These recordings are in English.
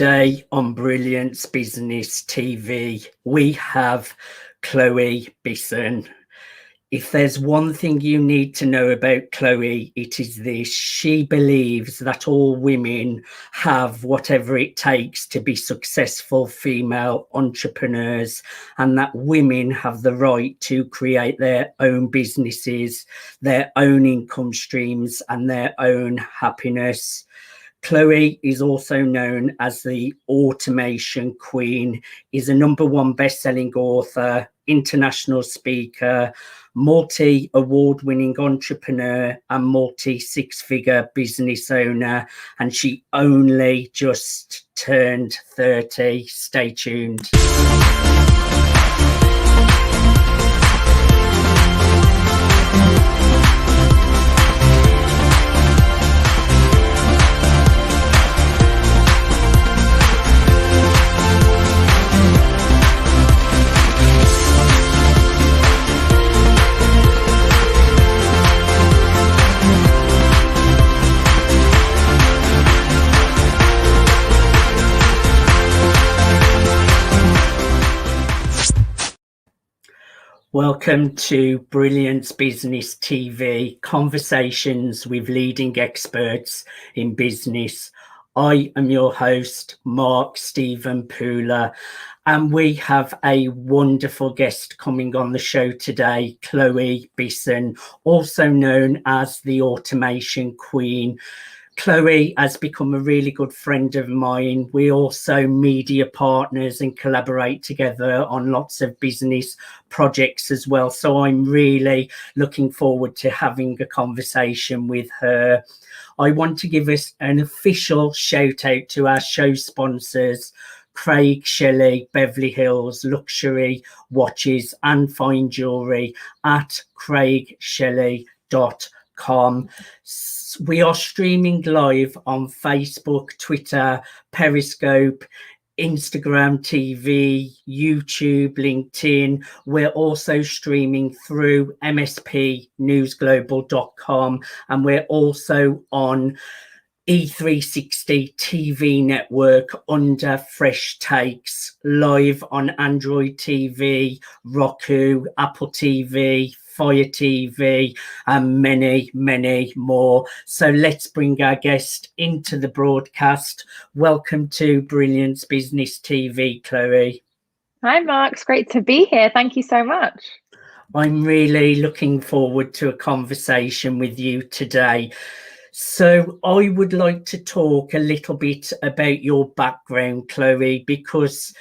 Today on Brilliance Business TV, we have Chloë Bisson. If there's one thing you need to know about Chloë, it is this. She believes that all women have whatever it takes to be successful female entrepreneurs, and that women have the right to create their own businesses, their own income streams, and their own happiness. Chloë is also known as the Automation Queen, is a #1 best-selling author, international speaker, multi-award-winning entrepreneur and multi-six-figure business owner, and she only just turned 30. Stay tuned. Welcome to Brilliance Business TV, conversations with leading experts in business. I am your host, Mark Stephen Pooler, and we have a wonderful guest coming on the show today, Chloë Bisson, also known as the Automation Queen. Chloë has become a really good friend of mine. We also media partners and collaborate together on lots of business projects as well. So I'm really looking forward to having a conversation with her. I want to give us an official shout out to our show sponsors, Craig Shelley, Beverly Hills Luxury Watches and Fine Jewelry at craigshelley.com. We are streaming live on Facebook, Twitter, Periscope, Instagram TV, YouTube, LinkedIn. We're also streaming through MSP News Global.com, and we're also on E360 TV network under Fresh Takes, live on Android TV, Roku, Apple TV, Fire TV, and many, many more. So let's bring our guest into the broadcast. Welcome to Brilliance Business TV, Chloë. Hi, Mark. It's great to be here. Thank you so much. I'm really looking forward to a conversation with you today. So I would like to talk a little bit about your background, Chloë, because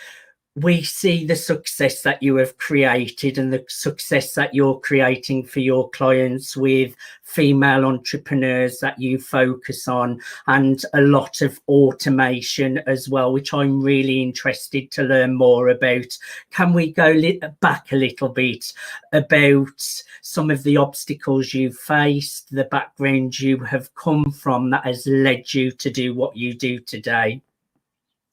we see the success that you have created and the success that you're creating for your clients with female entrepreneurs that you focus on, and a lot of automation as well, which I'm really interested to learn more about. Can we go back a little bit about some of the obstacles you faced, the background you have come from that has led you to do what you do today?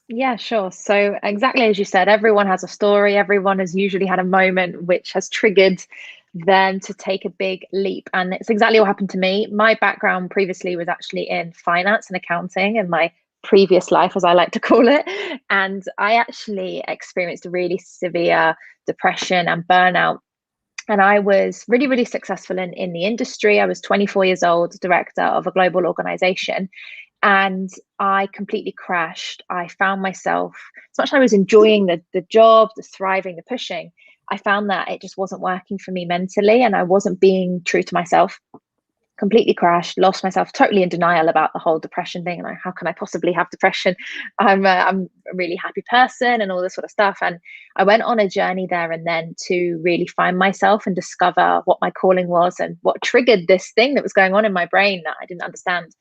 Yeah, sure. So exactly as you said, everyone has a story. Everyone has usually had a moment which has triggered them to take a big leap. And it's exactly what happened to me. My background previously was actually in finance and accounting in my previous life, as I like to call it. And I actually experienced a really severe depression and burnout. And I was really, really successful in the industry. I was 24 years old, director of a global organization. And I completely crashed. I found myself, as much as I was enjoying the job, the thriving, the pushing, I found that it just wasn't working for me mentally, and I wasn't being true to myself. Completely crashed, lost myself, totally in denial about the whole depression thing. And how can I possibly have depression? I'm a really happy person and all this sort of stuff. And I went on a journey there and then to really find myself and discover what my calling was and what triggered this thing that was going on in my brain that I didn't understand.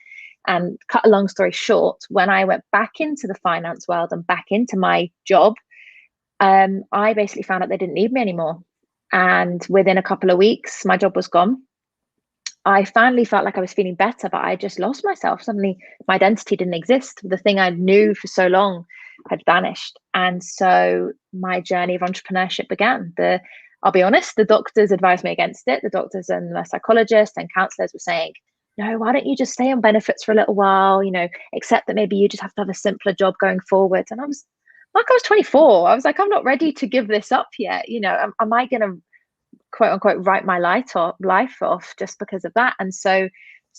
And cut a long story short, when I went back into the finance world and back into my job, I basically found out they didn't need me anymore. And within a couple of weeks, my job was gone. I finally felt like I was feeling better, but I just lost myself. Suddenly, my identity didn't exist. The thing I knew for so long had vanished. And so my journey of entrepreneurship began. I'll be honest, the doctors advised me against it. The doctors and the psychologists and counselors were saying, no, why don't you just stay on benefits for a little while, accept that maybe you just have to have a simpler job going forward. And I was 24. I was like, I'm not ready to give this up yet. Am I going to quote unquote write my life off just because of that? And so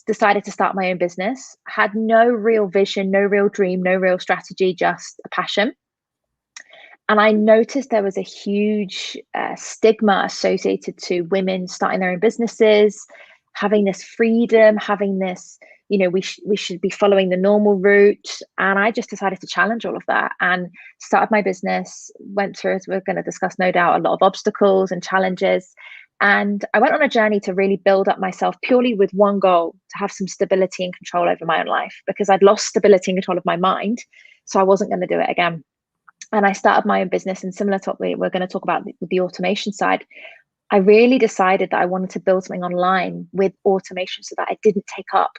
decided to start my own business. Had no real vision, no real dream, no real strategy, just a passion. And I noticed there was a huge stigma associated to women starting their own businesses, having this freedom, having this, we should be following the normal route. And I just decided to challenge all of that and started my business, went through, as we're going to discuss, no doubt, a lot of obstacles and challenges. And I went on a journey to really build up myself purely with one goal, to have some stability and control over my own life, because I'd lost stability and control of my mind. So I wasn't going to do it again. And I started my own business, and similar to what we're going to talk about with the automation side, I really decided that I wanted to build something online with automation so that I didn't take up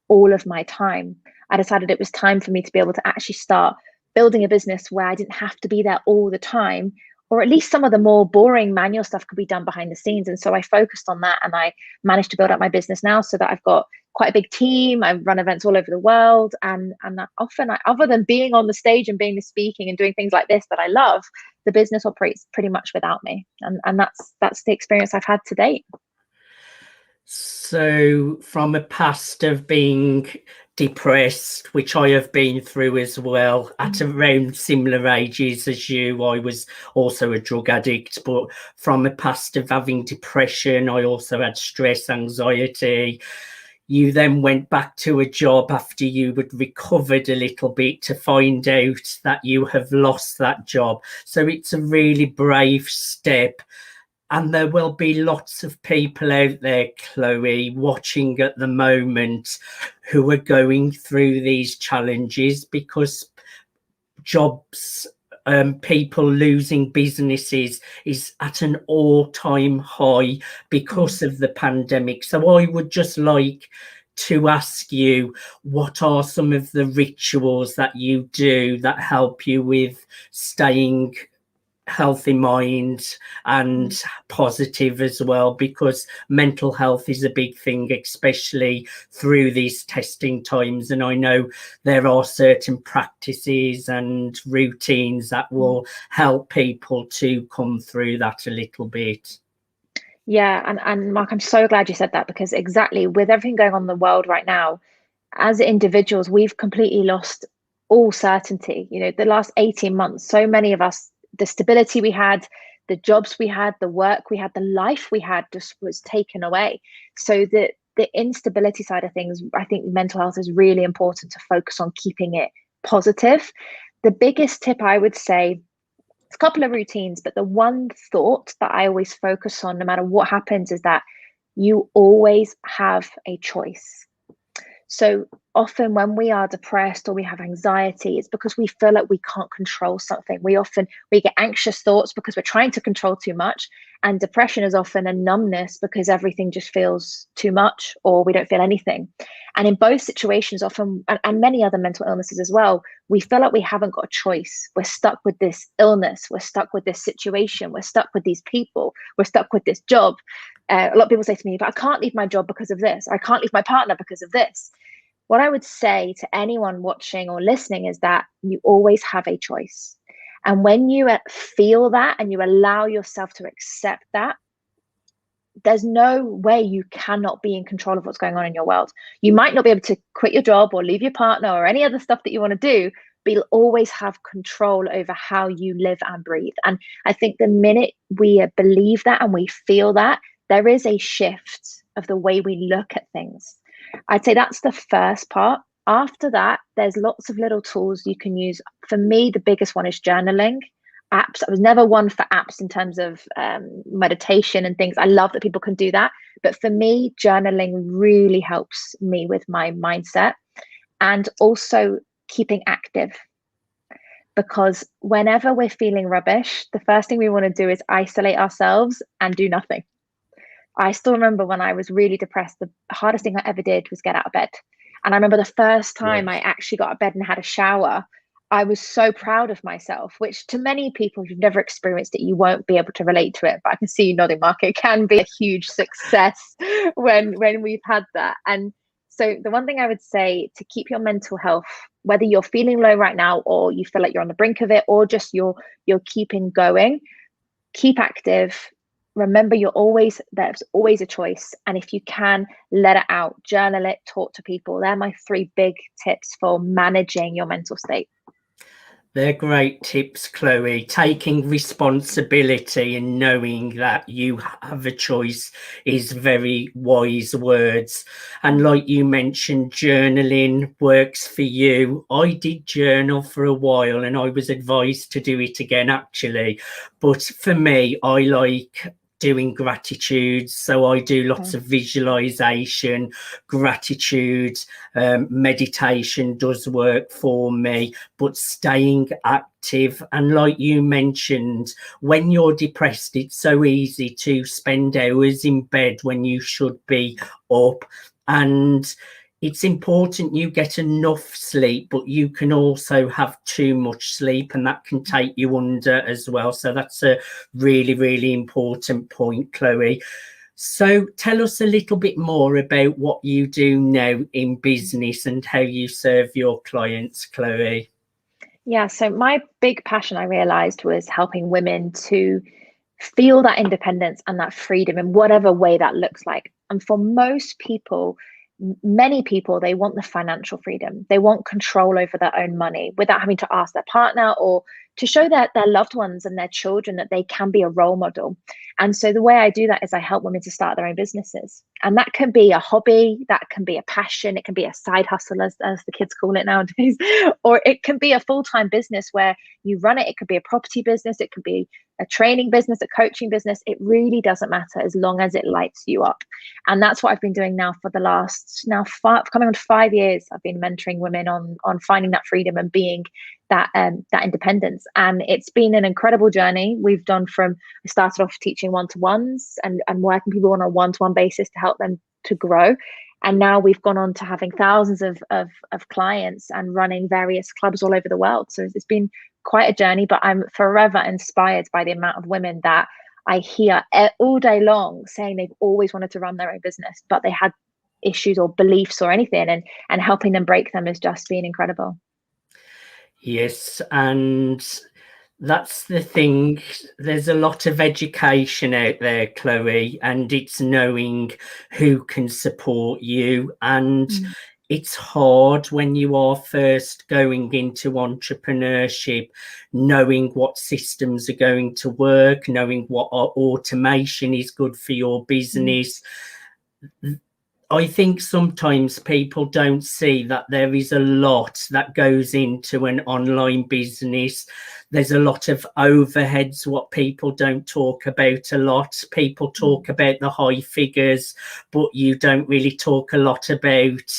all of my time. I decided it was time for me to be able to actually start building a business where I didn't have to be there all the time, or at least some of the more boring manual stuff could be done behind the scenes. And so I focused on that, and I managed to build up my business now so that I've got quite a big team. I run events all over the world, and that often, other than being on the stage and being the speaking and doing things like this that I love, the business operates pretty much without me. And that's the experience I've had to date. So from a past of being depressed, which I have been through as well, at around similar ages as you, I was also a drug addict, but from a past of having depression, I also had stress, anxiety. You then went back to a job after you had recovered a little bit to find out that you have lost that job. So it's a really brave step. And there will be lots of people out there, Chloë, watching at the moment who are going through these challenges, because jobs, people losing businesses is at an all-time high because of the pandemic. So I would just like to ask you, what are some of the rituals that you do that help you with staying healthy mind and positive as well, because mental health is a big thing, especially through these testing times. And I know there are certain practices and routines that will help people to come through that a little bit. Yeah, and Mark, I'm so glad you said that, because exactly with everything going on in the world right now, as individuals, we've completely lost all certainty. The last 18 months, so many of us, the stability we had, the jobs we had, the work we had, the life we had just was taken away. So the instability side of things, I think mental health is really important to focus on keeping it positive. The biggest tip I would say, it's a couple of routines, but the one thought that I always focus on no matter what happens is that you always have a choice. So often when we are depressed or we have anxiety, it's because we feel like we can't control something. We get anxious thoughts because we're trying to control too much. And depression is often a numbness because everything just feels too much, or we don't feel anything. And in both situations, often, and many other mental illnesses as well, we feel like we haven't got a choice. We're stuck with this illness. We're stuck with this situation. We're stuck with these people. We're stuck with this job. A lot of people say to me, but I can't leave my job because of this. I can't leave my partner because of this. What I would say to anyone watching or listening is that you always have a choice. And when you feel that and you allow yourself to accept that, there's no way you cannot be in control of what's going on in your world. You might not be able to quit your job or leave your partner or any other stuff that you want to do, but you'll always have control over how you live and breathe. And I think the minute we believe that and we feel that, there is a shift of the way we look at things. I'd say that's the first part. After that, there's lots of little tools you can use. For me, the biggest one is journaling. Apps. I was never one for apps in terms of meditation and things. I love that people can do that. But for me, journaling really helps me with my mindset, and also keeping active. Because whenever we're feeling rubbish, the first thing we want to do is isolate ourselves and do nothing. I still remember when I was really depressed, the hardest thing I ever did was get out of bed. And I remember the first time I actually got out of bed and had a shower, I was so proud of myself, which to many people, if you've never experienced it, you won't be able to relate to it. But I can see you nodding, Mark. It can be a huge success when we've had that. And So the one thing I would say to keep your mental health, whether you're feeling low right now or you feel like you're on the brink of it, or just you're keeping going, keep active. Remember, there's always a choice. And if you can, let it out, journal it, talk to people. They're my 3 big tips for managing your mental state. They're great tips, Chloe. Taking responsibility and knowing that you have a choice is very wise words. And like you mentioned, journaling works for you. I did journal for a while and I was advised to do it again, actually. But for me, I like doing gratitude, so I do lots of visualization, gratitude, meditation does work for me, but staying active. And like you mentioned, when you're depressed, it's so easy to spend hours in bed when you should be up, and it's important you get enough sleep, but you can also have too much sleep and that can take you under as well. So that's a really, really important point, Chloe. So tell us a little bit more about what you do now in business and how you serve your clients, Chloe. Yeah, so my big passion, I realized, was helping women to feel that independence and that freedom in whatever way that looks like. And for most people, many people, they want the financial freedom. They want control over their own money without having to ask their partner, or to show their loved ones and their children that they can be a role model. And so the way I do that is I help women to start their own businesses. And that can be a hobby, that can be a passion, it can be a side hustle, as the kids call it nowadays, or it can be a full-time business where you run it. It could be a property business, it could be a training business, a coaching business. It really doesn't matter as long as it lights you up. And that's what I've been doing now for the last coming on 5 years. I've been mentoring women on finding that freedom and being that independence. And it's been an incredible journey. We've done I started off teaching one-to-ones and working people on a one-to-one basis to help them to grow. And now we've gone on to having thousands of clients and running various clubs all over the world. So it's been quite a journey, but I'm forever inspired by the amount of women that I hear all day long saying they've always wanted to run their own business, but they had issues or beliefs or anything, and helping them break them has just been incredible. Yes, and that's the thing. There's a lot of education out there, Chloe, and it's knowing who can support you. And it's hard when you are first going into entrepreneurship, knowing what systems are going to work, knowing what automation is good for your business. I think sometimes people don't see that there is a lot that goes into an online business. There's a lot of overheads, what people don't talk about a lot. People talk about the high figures, but you don't really talk a lot about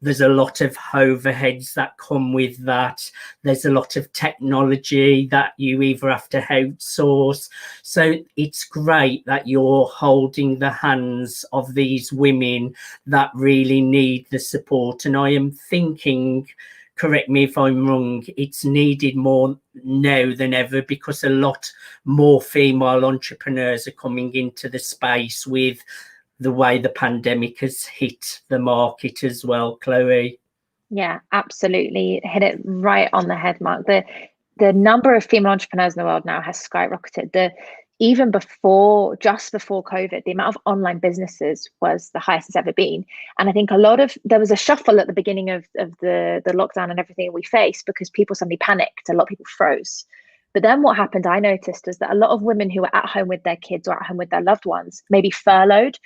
there's a lot of overheads that come with that. There's a lot of technology that you either have to outsource. So it's great that you're holding the hands of these women that really need the support. And I am thinking, correct me if I'm wrong, it's needed more now than ever, because a lot more female entrepreneurs are coming into the space with the way the pandemic has hit the market as well, Chloe. Yeah, absolutely. Hit it right on the head, Mark. The number of female entrepreneurs in the world now has skyrocketed. Even just before COVID, the amount of online businesses was the highest it's ever been. And I think there was a shuffle at the beginning of the lockdown and everything we faced, because people suddenly panicked. A lot of people froze. But then what happened, I noticed, is that a lot of women who were at home with their kids or at home with their loved ones, maybe furloughed,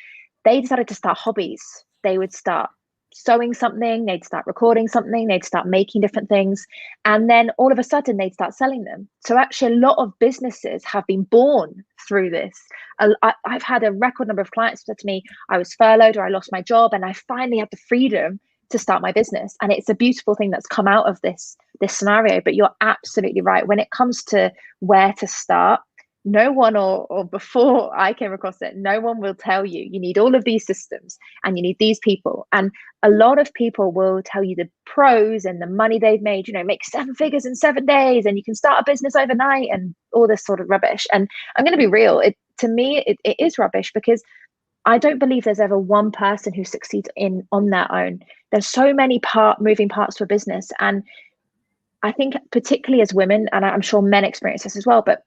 they decided to start hobbies. They would start sewing something, they'd start recording something, they'd start making different things. And then all of a sudden they'd start selling them. So actually a lot of businesses have been born through this. I've had a record number of clients who said to me, I was furloughed or I lost my job and I finally had the freedom to start my business. And it's a beautiful thing that's come out of this scenario. But you're absolutely right. When it comes to where to start, no one, or before I came across it, no one will tell you need all of these systems and you need these people. And a lot of people will tell you the pros and the money they've made, make 7 figures in 7 days and you can start a business overnight and all this sort of rubbish. And I'm going to be real. To me, it is rubbish, because I don't believe there's ever one person who succeeds on their own. There's so many moving parts to a business. And I think particularly as women, and I'm sure men experience this as well, but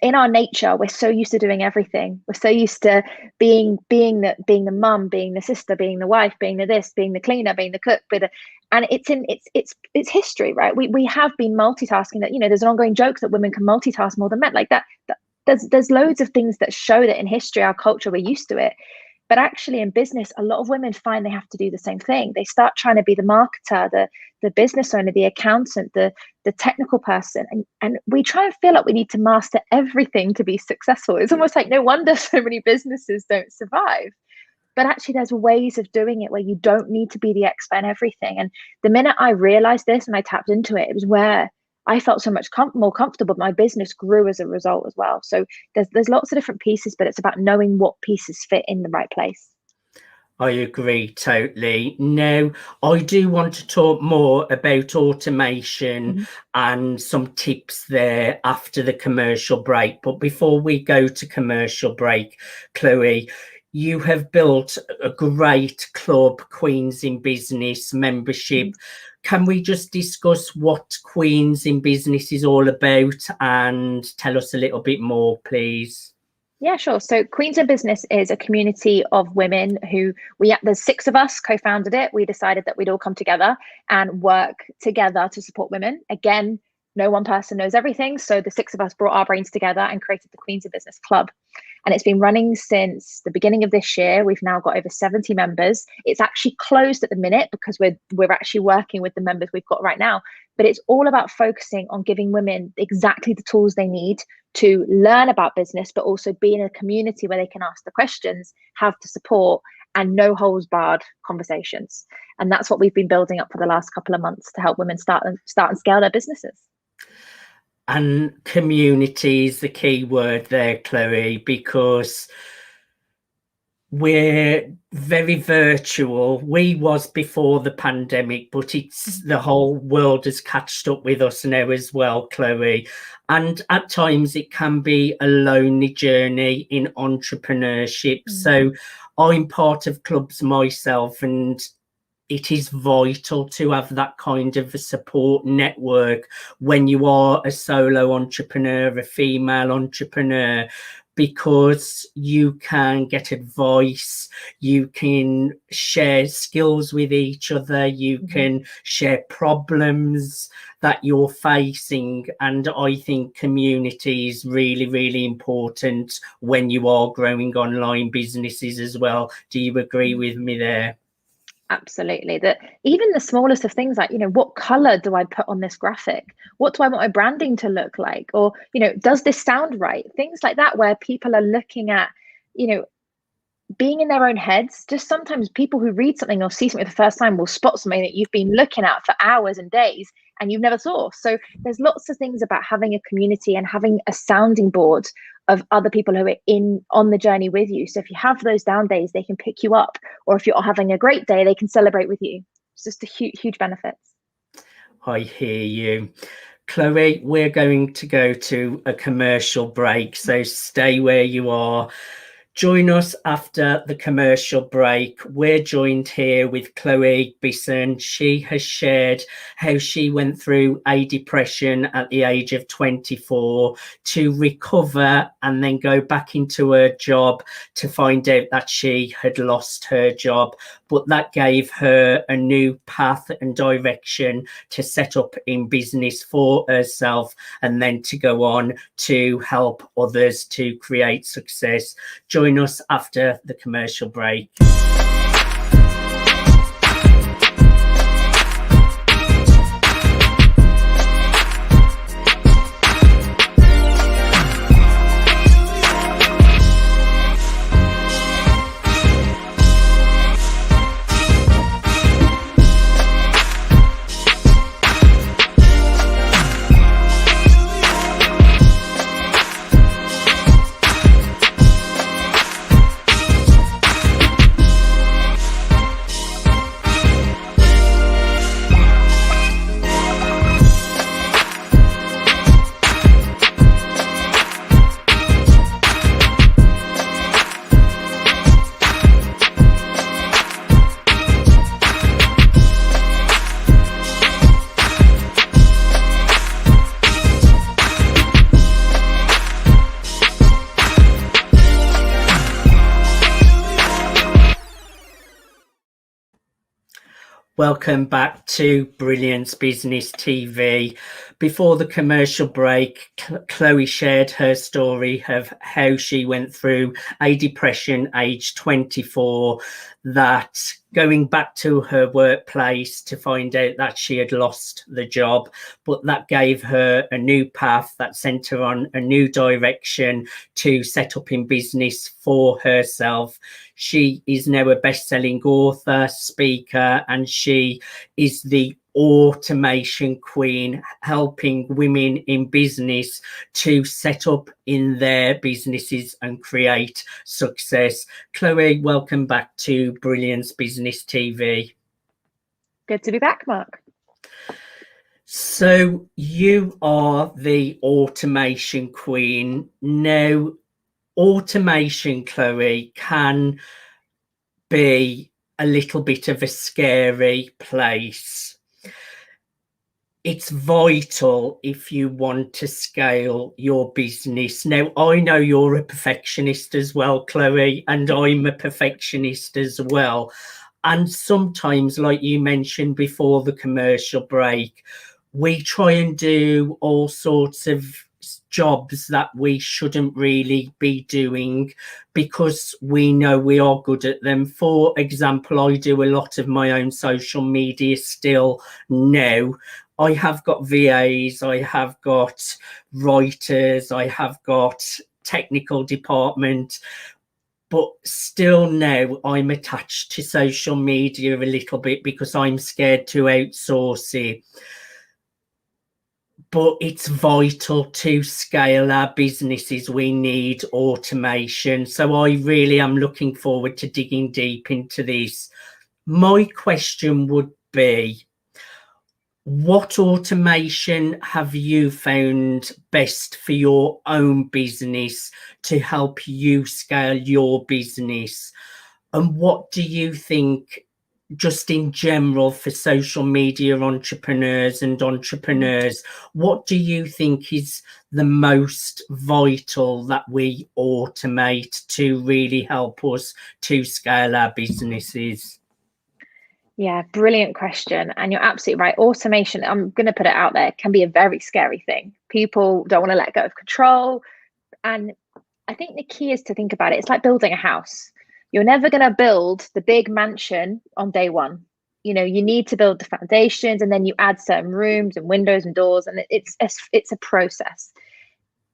in our nature, we're so used to doing everything. We're so used to being the mum, being the sister, being the wife, being the this, being the cleaner, being the cook, and it's history, right? We have been multitasking. That, there's an ongoing joke that women can multitask more than men. Like that there's loads of things that show that in history, our culture, we're used to it. But actually in business, a lot of women find they have to do the same thing. They start trying to be the marketer, the business owner, the accountant, the technical person. And we try and feel like we need to master everything to be successful. It's almost like no wonder so many businesses don't survive. But actually there's ways of doing it where you don't need to be the expert in everything. And the minute I realized this and I tapped into it, it was where I felt so much more comfortable. My business grew as a result as well. So there's lots of different pieces, but it's about knowing what pieces fit in the right place. I agree totally. Now, I do want to talk more about automation and some tips there after the commercial break. But before we go to commercial break, Chloë, you have built a great club, Queens in Business membership. Can we just discuss what Queens in Business is all about and tell us a little bit more, please? Yeah, sure. So Queens in Business is a community of women who there's 6 of us co-founded it. We decided that we'd all come together and work together to support women. Again, no one person knows everything. So the 6 of us brought our brains together and created the Queens in Business Club. And it's been running since the beginning of this year. We've now got over 70 members. It's actually closed at the minute because we're actually working with the members we've got right now. But it's all about focusing on giving women exactly the tools they need to learn about business, but also be in a community where they can ask the questions, have the support, and no holds barred conversations. And that's what we've been building up for the last couple of months to help women start and scale their businesses. And community is the key word there, Chloë, because we're very virtual. We was before the pandemic, but it's the whole world has catched up with us now as well, Chloë. And at times it can be a lonely journey in entrepreneurship. So I'm part of clubs myself, and it is vital to have that kind of a support network when you are a solo entrepreneur, a female entrepreneur, because you can get advice, you can share skills with each other, you can share problems that you're facing. And I think community is really, really important when you are growing online businesses as well. Do you agree with me there? Absolutely. That even the smallest of things, like, what color do I put on this graphic? What do I want my branding to look like? Or, does this sound right? Things like that, where people are looking at, being in their own heads. Just sometimes people who read something or see something for the first time will spot something that you've been looking at for hours and days and you've never saw. So there's lots of things about having a community and having a sounding board of other people who are on the journey with you. So if you have those down days, they can pick you up, or if you're having a great day, they can celebrate with you. It's just a huge benefit. I hear you. Chloë, we're going to go to a commercial break, so stay where you are. Join us after the commercial break. We're joined here with Chloë Bisson. She has shared how she went through a depression at the age of 24 to recover and then go back into her job to find out that she had lost her job. But that gave her a new path and direction to set up in business for herself and then to go on to help others to create success. Join us after the commercial break. Welcome back to Brilliance Business TV. Before the commercial break, Chloe shared her story of how she went through a depression age 24, that going back to her workplace to find out that she had lost the job, but that gave her a new path, that sent her on a new direction to set up in business for herself. She is now a best-selling author, speaker, and she is the automation queen, helping women in business to set up in their businesses and create success. Chloe, welcome back to Brilliance Business TV. Good to be back, Mark. So you are the automation queen. Now, automation, Chloe, can be a little bit of a scary place. It's vital if you want to scale your business. Now, I know you're a perfectionist as well, Chloe, and I'm a perfectionist as well. And sometimes, like you mentioned before the commercial break, we try and do all sorts of jobs that we shouldn't really be doing because we know we are good at them. For example, I do a lot of my own social media still now. I have got VAs, I have got writers, I have got technical department, but still now I'm attached to social media a little bit because I'm scared to outsource it. But it's vital to scale our businesses. We need automation. So I really am looking forward to digging deep into this. My question would be, what automation have you found best for your own business to help you scale your business? And what do you think, just in general, for social media entrepreneurs and entrepreneurs, what do you think is the most vital that we automate to really help us to scale our businesses? Yeah, brilliant question. And you're absolutely right. Automation, I'm going to put it out there, can be a very scary thing. People don't want to let go of control. And I think the key is to think about it. It's like building a house. You're never going to build the big mansion on day one. You know, you need to build the foundations, and then you add certain rooms and windows and doors, and it's a process.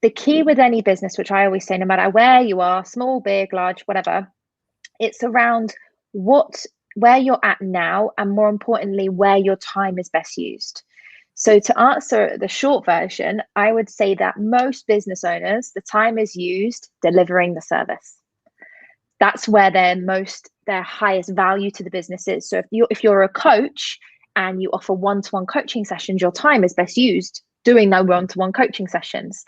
The key with any business, which I always say, no matter where you are, small, big, large, whatever, it's around where you're at now, and more importantly, where your time is best used. So to answer the short version, I would say that most business owners, the time is used delivering the service. That's where their highest value to the business is. So if you're a coach and you offer one-to-one coaching sessions, your time is best used doing those one-to-one coaching sessions,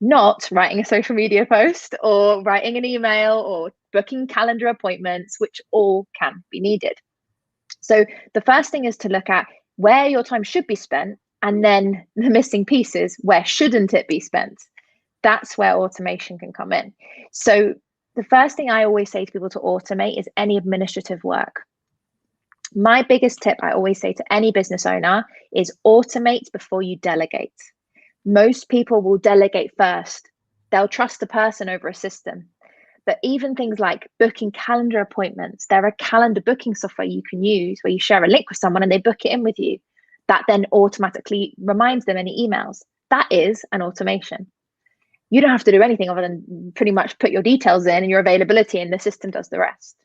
not writing a social media post or writing an email or booking calendar appointments, which all can be needed. So the first thing is to look at where your time should be spent, and then the missing pieces, where shouldn't it be spent? That's where automation can come in. So the first thing I always say to people to automate is any administrative work. My biggest tip I always say to any business owner is automate before you delegate. Most people will delegate first. They'll trust a person over a system. But even things like booking calendar appointments, there are calendar booking software you can use where you share a link with someone and they book it in with you. That then automatically reminds them any emails. That is an automation. You don't have to do anything other than pretty much put your details in and your availability, and the system does the rest.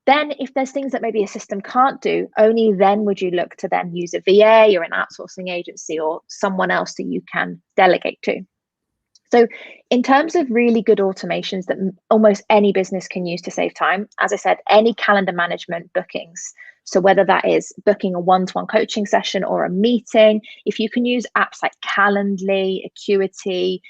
Then if there's things that maybe a system can't do, only then would you look to then use a VA or an outsourcing agency or someone else that you can delegate to. So in terms of really good automations that almost any business can use to save time, as I said, any calendar management bookings. So whether that is booking a one-to-one coaching session or a meeting, if you can use apps like Calendly, Acuity,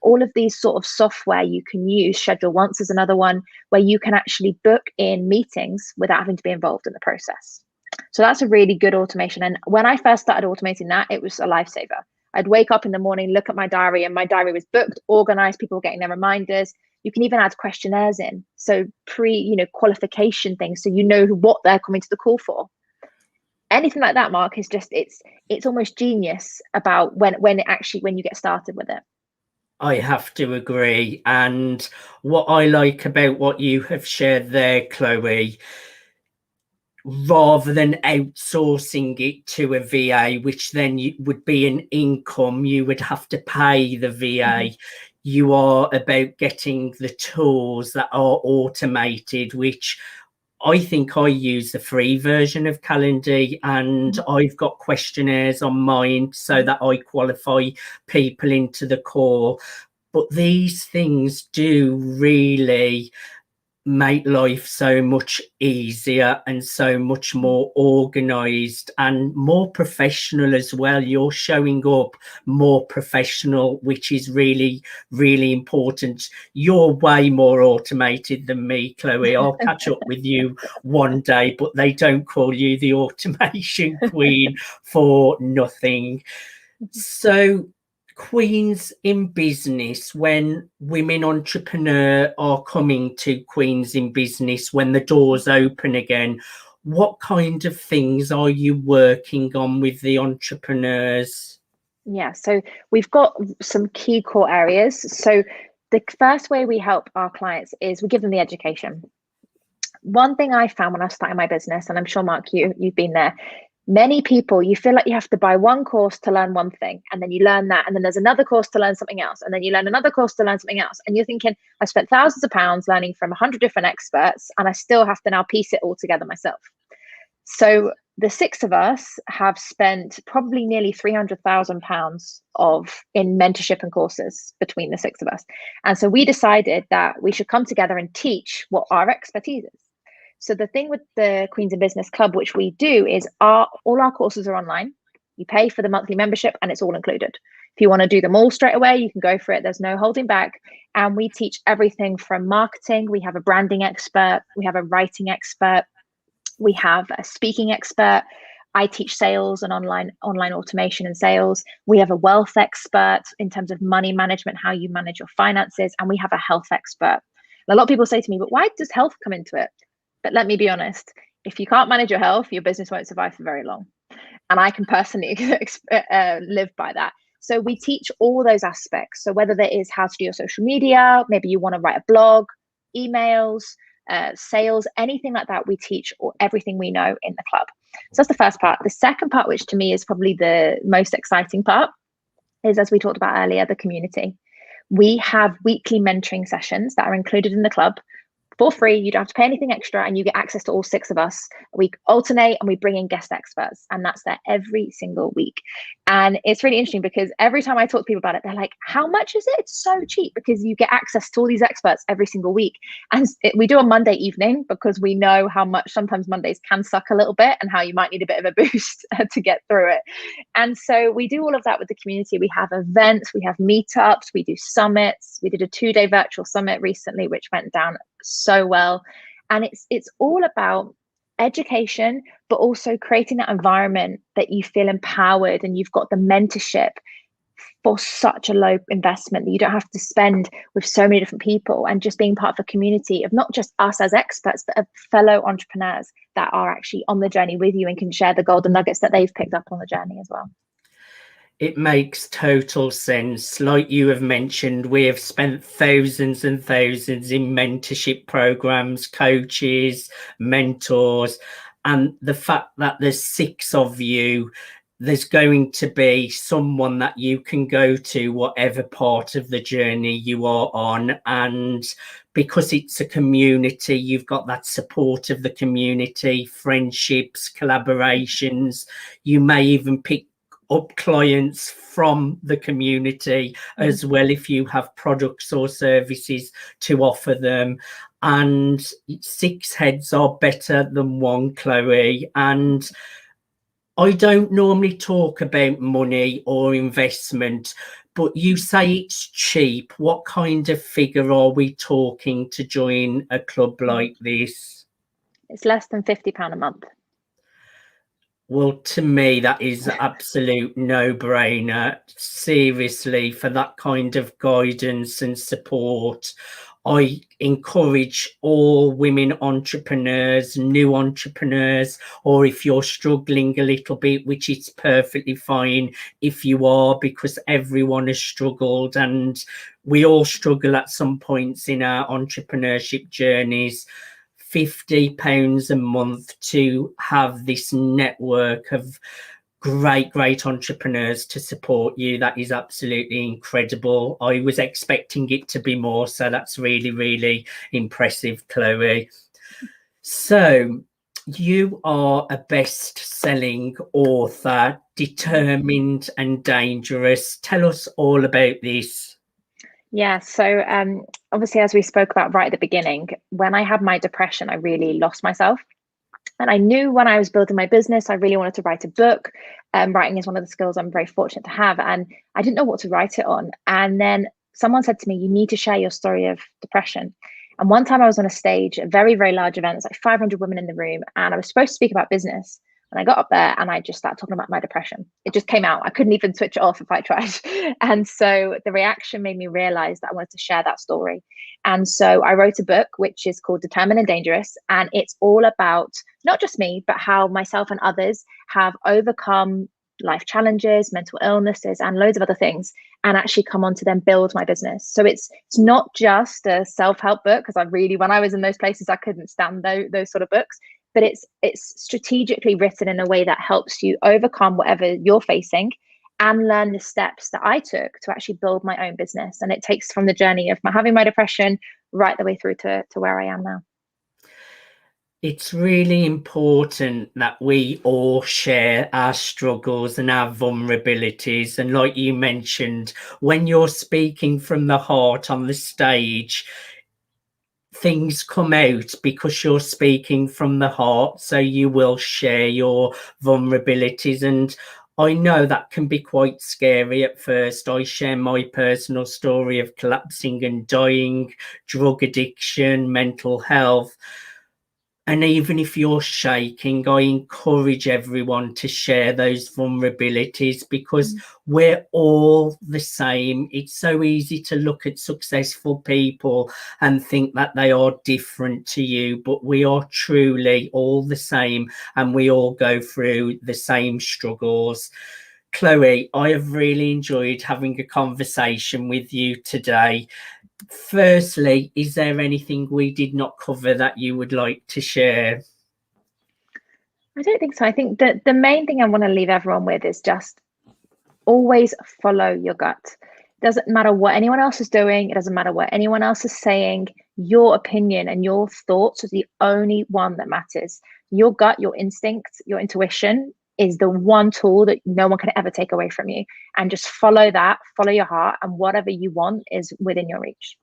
all of these sort of software you can use, Schedule Once is another one, where you can actually book in meetings without having to be involved in the process. So that's a really good automation. And when I first started automating that, it was a lifesaver. I'd wake up in the morning, look at my diary, and my diary was booked, organized, people were getting their reminders. You can even add questionnaires in. So qualification things, so you know what they're coming to the call for. anything like that, Mark, is just, it's almost genius about when you get started with it. I have to agree. And what I like about what you have shared there, Chloe, rather than outsourcing it to a VA, which then would be an income, you would have to pay the VA. You are about getting the tools that are automated, which I think I use the free version of Calendly, and I've got questionnaires on mine so that I qualify people into the call. But these things do really make life so much easier and so much more organized and more professional as well. You're showing up more professional, which is really, really important. You're way more automated than me, Chloe. I'll catch up with you one day, but they don't call you the automation queen for nothing. So Queens in Business, when women entrepreneurs are coming to Queens in Business, when the doors open again, what kind of things are you working on with the entrepreneurs? Yeah, so we've got some key core areas. So the first way we help our clients is we give them the education. One thing I found when I started my business, and I'm sure, Mark, you've been there, many people, you feel like you have to buy one course to learn one thing, and then you learn that, and then there's another course to learn something else, and then you learn another course to learn something else, and you're thinking, I spent thousands of pounds learning from 100 different experts, and I still have to now piece it all together myself. So the six of us have spent probably nearly £300,000 in mentorship and courses between the six of us. And so we decided that we should come together and teach what our expertise is. So the thing with the Queens in Business Club, which we do, is all our courses are online. You pay for the monthly membership and it's all included. If you want to do them all straight away, you can go for it. There's no holding back. And we teach everything from marketing. We have a branding expert. We have a writing expert. We have a speaking expert. I teach sales and online automation and sales. We have a wealth expert in terms of money management, how you manage your finances. And we have a health expert. And a lot of people say to me, but why does health come into it? But let me be honest, if you can't manage your health, your business won't survive for very long. And I can personally live by that. So we teach all those aspects. So whether that is how to do your social media, maybe you want to write a blog, emails, sales, anything like that, we teach everything we know in the club. So that's the first part. The second part, which to me is probably the most exciting part, is, as we talked about earlier, the community. We have weekly mentoring sessions that are included in the club for free. You don't have to pay anything extra, and you get access to all six of us. We alternate and we bring in guest experts, and that's there every single week. And it's really interesting because every time I talk to people about it, they're like, how much is it? It's so cheap, because you get access to all these experts every single week. And we do a Monday evening because we know how much sometimes Mondays can suck a little bit and how you might need a bit of a boost to get through it. And so we do all of that with the community. We have events, we have meetups, we do summits. We did a 2-day virtual summit recently, which went down so well. And it's all about education, but also creating that environment that you feel empowered and you've got the mentorship for such a low investment that you don't have to spend with so many different people, and just being part of a community of not just us as experts, but of fellow entrepreneurs that are actually on the journey with you and can share the golden nuggets that they've picked up on the journey as well. It makes total sense. Like you have mentioned, we have spent thousands and thousands in mentorship programs, coaches, mentors, and the fact that there's 6 of you, there's going to be someone that you can go to whatever part of the journey you are on. And because it's a community, you've got that support of the community, friendships, collaborations. You may even pick up clients from the community as well if you have products or services to offer them. And 6 heads are better than 1, Chloe. And I don't normally talk about money or investment, but you say it's cheap. What kind of figure are we talking to join a club like this? It's less than £50 a month. Well, to me, that is an absolute no-brainer. Seriously, for that kind of guidance and support, I encourage all women entrepreneurs, new entrepreneurs, or if you're struggling a little bit, which it's perfectly fine if you are, because everyone has struggled and we all struggle at some points in our entrepreneurship journeys. £50 a month to have this network of great entrepreneurs to support you, that is absolutely incredible. I was expecting it to be more, so that's really impressive, Chloe. So you are a best-selling author, determined and dangerous. Tell us all about this. Yeah, so obviously, as we spoke about right at the beginning, when I had my depression, I really lost myself. And I knew when I was building my business, I really wanted to write a book. Writing is one of the skills I'm very fortunate to have. And I didn't know what to write it on. And then someone said to me, you need to share your story of depression. And one time I was on a stage, a very large event. There's like 500 women in the room. And I was supposed to speak about business. And I got up there and I just started talking about my depression. It just came out. I couldn't even switch it off if I tried. And so the reaction made me realize that I wanted to share that story. And so I wrote a book, which is called Determined and Dangerous. And it's all about not just me, but how myself and others have overcome life challenges, mental illnesses, and loads of other things, and actually come on to then build my business. So it's not just a self-help book, because when I was in those places, I couldn't stand those sort of books. But it's strategically written in a way that helps you overcome whatever you're facing and learn the steps that I took to actually build my own business. And it takes from the journey of having my depression right the way through to where I am now. It's really important that we all share our struggles and our vulnerabilities. And like you mentioned, when you're speaking from the heart on the stage, things come out because you're speaking from the heart. So you will share your vulnerabilities. And I know that can be quite scary at first. I share my personal story of collapsing and dying, drug addiction, mental health. And even if you're shaking, I encourage everyone to share those vulnerabilities, because we're all the same. It's so easy to look at successful people and think that they are different to you, but we are truly all the same and we all go through the same struggles. Chloë, I have really enjoyed having a conversation with you today. Firstly, is there anything we did not cover that you would like to share? I don't think so. I think that the main thing I want to leave everyone with is just always follow your gut. It doesn't matter what anyone else is doing. It doesn't matter what anyone else is saying. Your opinion and your thoughts are the only one that matters. Your gut, your instincts, your intuition is the one tool that no one can ever take away from you. And just follow that, follow your heart, and whatever you want is within your reach.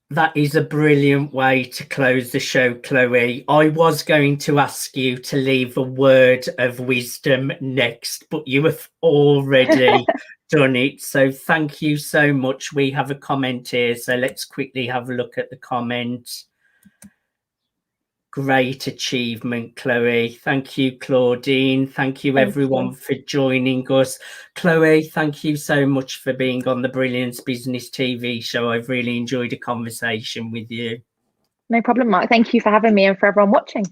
That is a brilliant way to close the show, Chloë. I was going to ask you to leave a word of wisdom next, but you have already done it. So thank you so much. We have a comment here, so let's quickly have a look at the comment. Great achievement, Chloë. Thank you, Claudine. Thank you, everyone, for joining us. Chloë, thank you so much for being on the Brilliance Business TV show. I've really enjoyed a conversation with you. No problem, Mark. Thank you for having me and for everyone watching.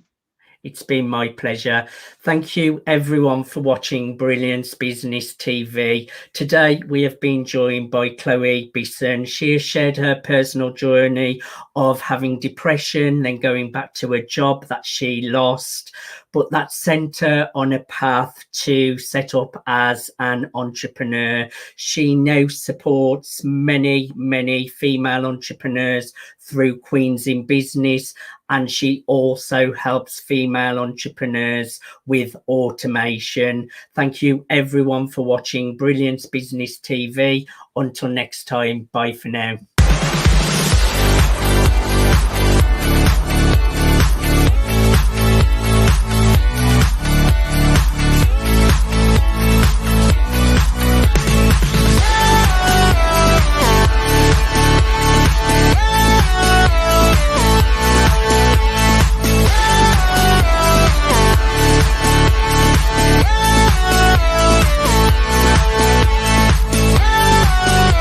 It's been my pleasure. Thank you, everyone, for watching Brilliance Business TV. Today, we have been joined by Chloë Bisson. She has shared her personal journey of having depression, then going back to a job that she lost, but that sent her on a path to set up as an entrepreneur. She now supports many female entrepreneurs through Queens in Business, and she also helps female entrepreneurs with automation. Thank you, everyone, for watching Brilliance Business TV. Until next time, bye for now.